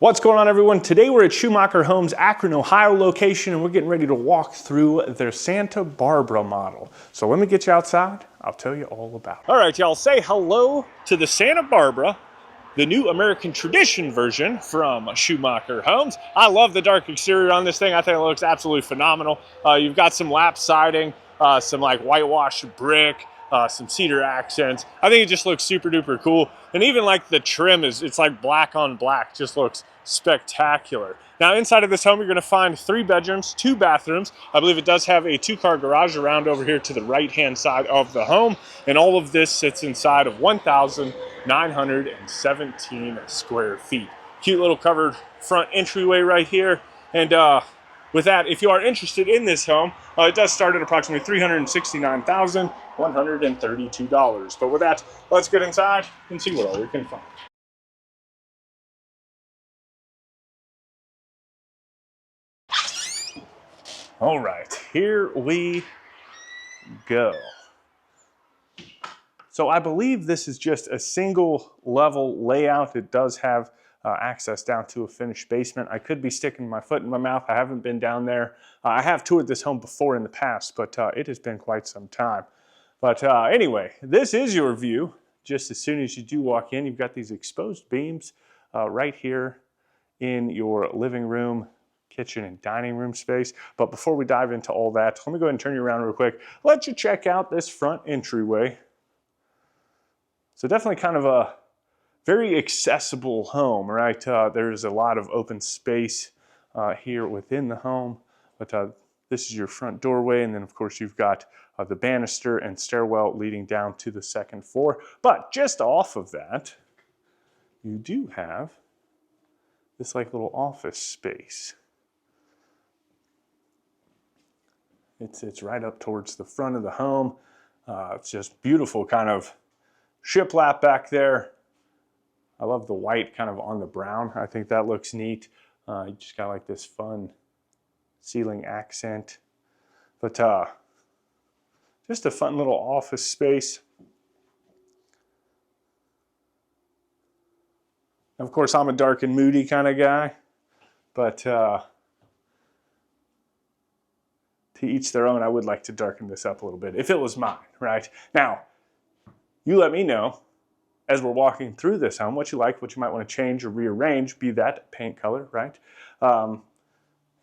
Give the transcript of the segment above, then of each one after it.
What's going on, everyone? Today we're at Schumacher Homes, Akron, Ohio location, and we're getting ready to walk through their Santa Barbara model. So let me get you outside. I'll tell you all about it. All right, y'all, say hello to the Santa Barbara, the new American Tradition version from Schumacher Homes. I love the dark exterior on this thing. I think it looks absolutely phenomenal. You've got some lap siding, some like whitewashed brick, some cedar accents. I think it just looks super duper cool. And even like the trim it's like black on black, just looks spectacular. Now inside of this home, you're gonna find 3 bedrooms, 2 bathrooms. I believe it does have a 2-car garage around over here to the right-hand side of the home. And all of this sits inside of 1,917 square feet. Cute little covered front entryway right here. And with that, if you are interested in this home, it does start at approximately $369,132. But with that, let's get inside and see what all we can find. All right, here we go. So I believe this is just a single level layout. It does have access down to a finished basement. I could be sticking my foot in my mouth. I haven't been down there. I have toured this home before in the past, but it has been quite some time. But anyway, this is your view. Just as soon as you do walk in, you've got these exposed beams right here in your living room, kitchen, and dining room space. But before we dive into all that, let me go ahead and turn you around real quick. Let you check out this front entryway. So definitely kind of a very accessible home, right? There's a lot of open space here within the home, but this is your front doorway, and then of course you've got the banister and stairwell leading down to the 2nd floor. But just off of that, you do have this like little office space. It's right up towards the front of the home. It's just beautiful kind of shiplap back there. I love the white kind of on the brown. I think that looks neat. You just got like this fun ceiling accent. But just a fun little office space. Of course, I'm a dark and moody kind of guy, but to each their own. I would like to darken this up a little bit if it was mine, right? Now, you let me know as we're walking through this home what you like, what you might want to change or rearrange, be that paint color, right? And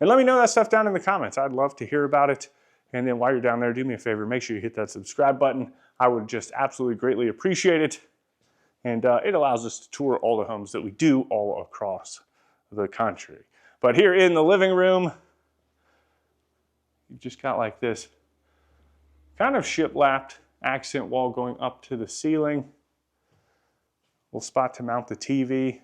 let me know that stuff down in the comments. I'd love to hear about it. And then while you're down there, do me a favor, make sure you hit that subscribe button. I would just absolutely greatly appreciate it. And it allows us to tour all the homes that we do all across the country. But here in the living room, you've just got like this kind of shiplapped accent wall going up to the ceiling. Little spot to mount the TV.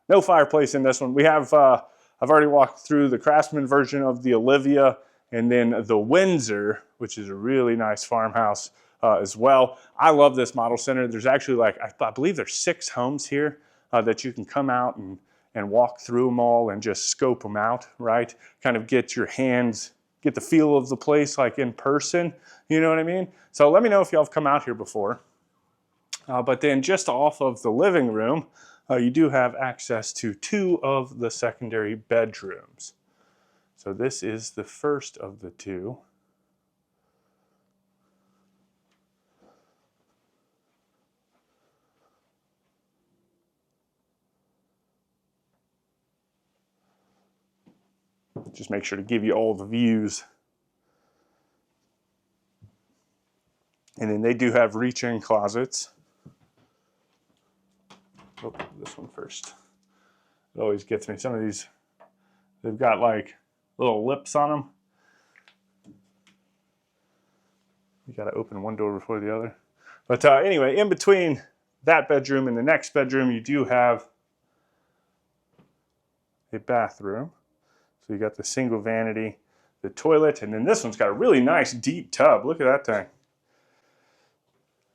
No fireplace in this one. We have, I've already walked through the Craftsman version of the Olivia and then the Windsor, which is a really nice farmhouse as well. I love this model center. There's actually like, I believe there's 6 homes here that you can come out and walk through them all and just scope them out, right? Kind of get your hands, get the feel of the place like in person, you know what I mean? So let me know if y'all have come out here before. But then just off of the living room, you do have access to 2 of the secondary bedrooms. So this is the first of the 2. Just make sure to give you all the views. And then they do have reach-in closets. Oh, this one first. It always gets me. Some of these, they've got like little lips on them. You got to open one door before the other. But anyway, in between that bedroom and the next bedroom, you do have a bathroom. So you got the single vanity, the toilet, and then this one's got a really nice deep tub. Look at that thing.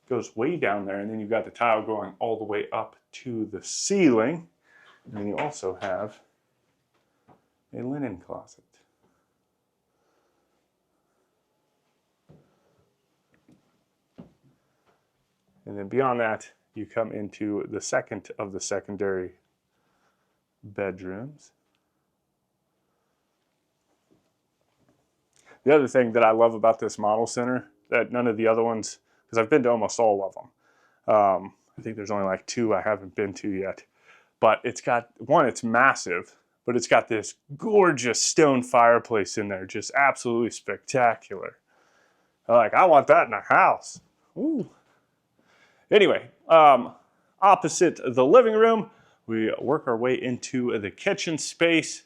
Goes way down there, and then you've got the tile going all the way up to the ceiling. And then you also have a linen closet. And then beyond that, you come into the second of the secondary bedrooms. The other thing that I love about this model center that none of the other ones, because I've been to almost all of them. I think there's only like 2 I haven't been to yet. But it's got, one, it's massive, but it's got this gorgeous stone fireplace in there, just absolutely spectacular. Like, I want that in a house. Ooh. Anyway, opposite the living room, we work our way into the kitchen space.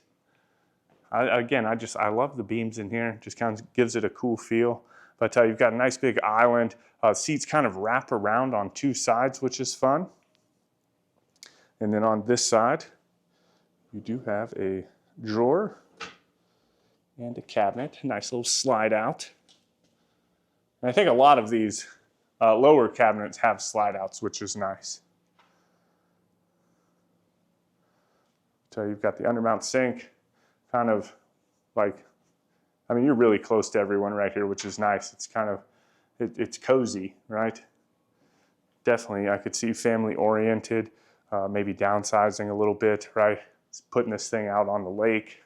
I love the beams in here. Just kind of gives it a cool feel. But you've got a nice big island. Seats kind of wrap around on 2 sides, which is fun. And then on this side, you do have a drawer and a cabinet. Nice little slide out. And I think a lot of these lower cabinets have slide outs, which is nice. So you've got the undermount sink, kind of like, I mean, you're really close to everyone right here, which is nice. It's kind of, it's cozy, right? Definitely, I could see family oriented, maybe downsizing a little bit, right? Putting this thing out on the lake.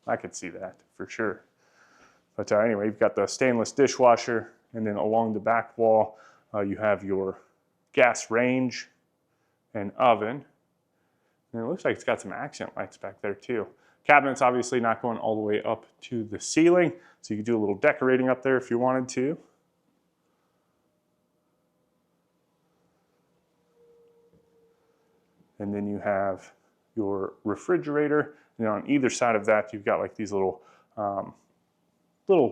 I could see that for sure. But anyway, you've got the stainless dishwasher, and then along the back wall, you have your gas range and oven. And it looks like it's got some accent lights back there too. Cabinets obviously not going all the way up to the ceiling, so you could do a little decorating up there if you wanted to. And then you have your refrigerator. And on either side of that, you've got like these little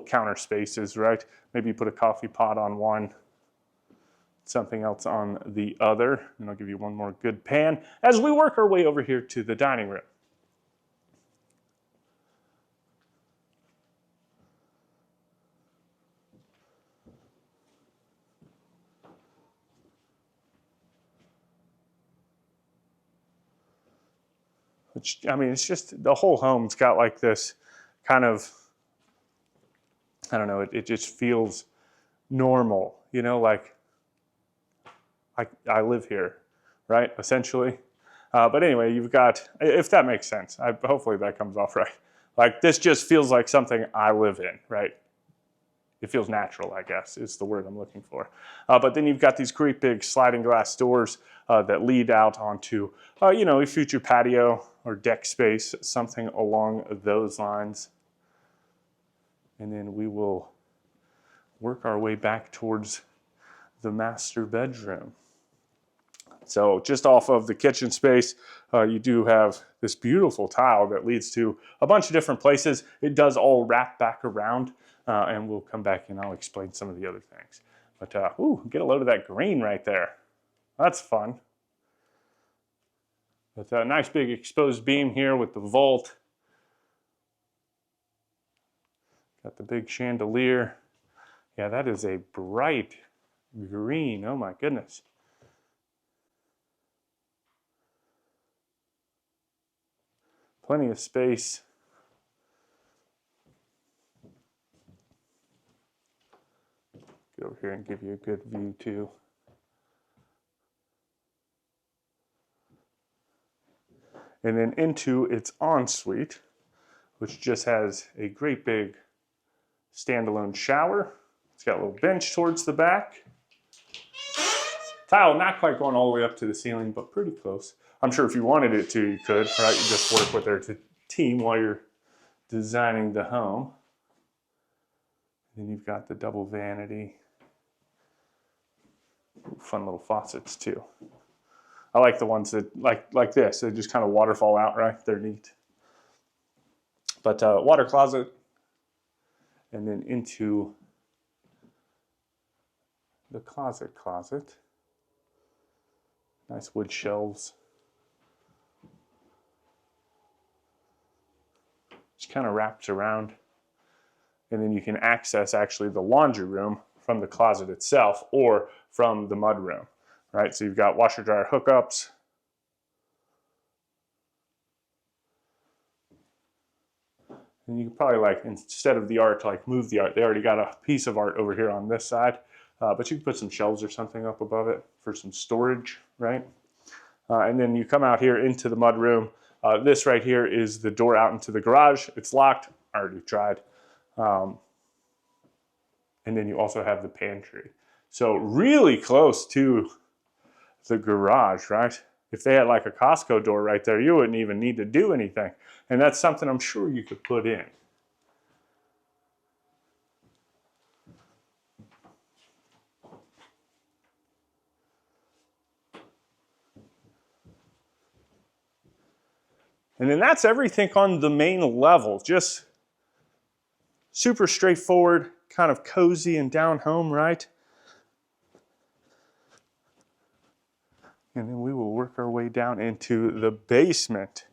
counter spaces, right? Maybe you put a coffee pot on one, something else on the other. And I'll give you one more good pan as we work our way over here to the dining room. Which, I mean, it's just, the whole home's got like this kind of, I don't know, it just feels normal, you know, like I live here, right, essentially. But anyway, you've got, if that makes sense, hopefully that comes off right. Like, this just feels like something I live in, right? It feels natural, I guess, is the word I'm looking for. But then you've got these great big sliding glass doors that lead out onto, you know, a future patio or deck space, something along those lines. And then we will work our way back towards the master bedroom. So just off of the kitchen space, you do have this beautiful tile that leads to a bunch of different places. It does all wrap back around, and we'll come back and I'll explain some of the other things. But, ooh, get a load of that green right there. That's fun. With a nice big exposed beam here with the vault. Got the big chandelier. Yeah, that is a bright green. Oh my goodness. Plenty of space. Get over here and give you a good view too. And then into its ensuite, which just has a great big standalone shower. It's got a little bench towards the back. Tile not quite going all the way up to the ceiling, but pretty close. I'm sure if you wanted it to, you could, right? You just work with their team while you're designing the home. Then you've got the double vanity. Fun little faucets too. I like the ones that, like this, they just kind of waterfall out, right? They're neat. But water closet, and then into the closet. Nice wood shelves. Just kind of wraps around. And then you can access actually the laundry room from the closet itself or from the mud room, right? So you've got washer dryer hookups. And you can probably, like, instead of the art, like move the art. They already got a piece of art over here on this side. but you can put some shelves or something up above it for some storage, right? And then you come out here into the mudroom. This right here is the door out into the garage. It's locked. I already tried. And then you also have the pantry. So really close to the garage, right? If they had like a Costco door right there, you wouldn't even need to do anything. And that's something I'm sure you could put in. And then that's everything on the main level. Just super straightforward, kind of cozy and down home, right? And then we will work our way down into the basement.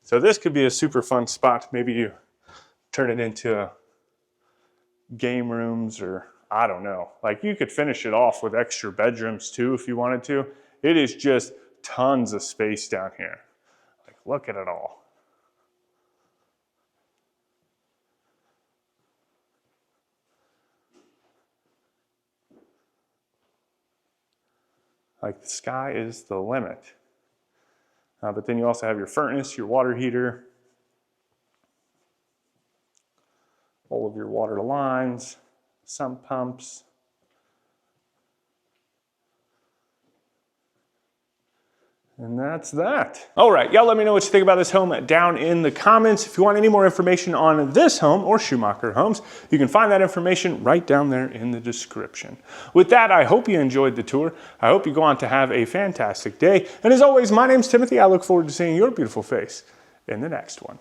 So this could be a super fun spot. Maybe you turn it into game rooms, or I don't know. Like you could finish it off with extra bedrooms too if you wanted to. It is just tons of space down here. Like look at it all. Like the sky is the limit. But then you also have your furnace, your water heater, all of your water lines, sump pumps. And that's that. All right, y'all let me know what you think about this home down in the comments. If you want any more information on this home or Schumacher Homes, you can find that information right down there in the description. With that, I hope you enjoyed the tour. I hope you go on to have a fantastic day. And as always, my name's Timothy. I look forward to seeing your beautiful face in the next one.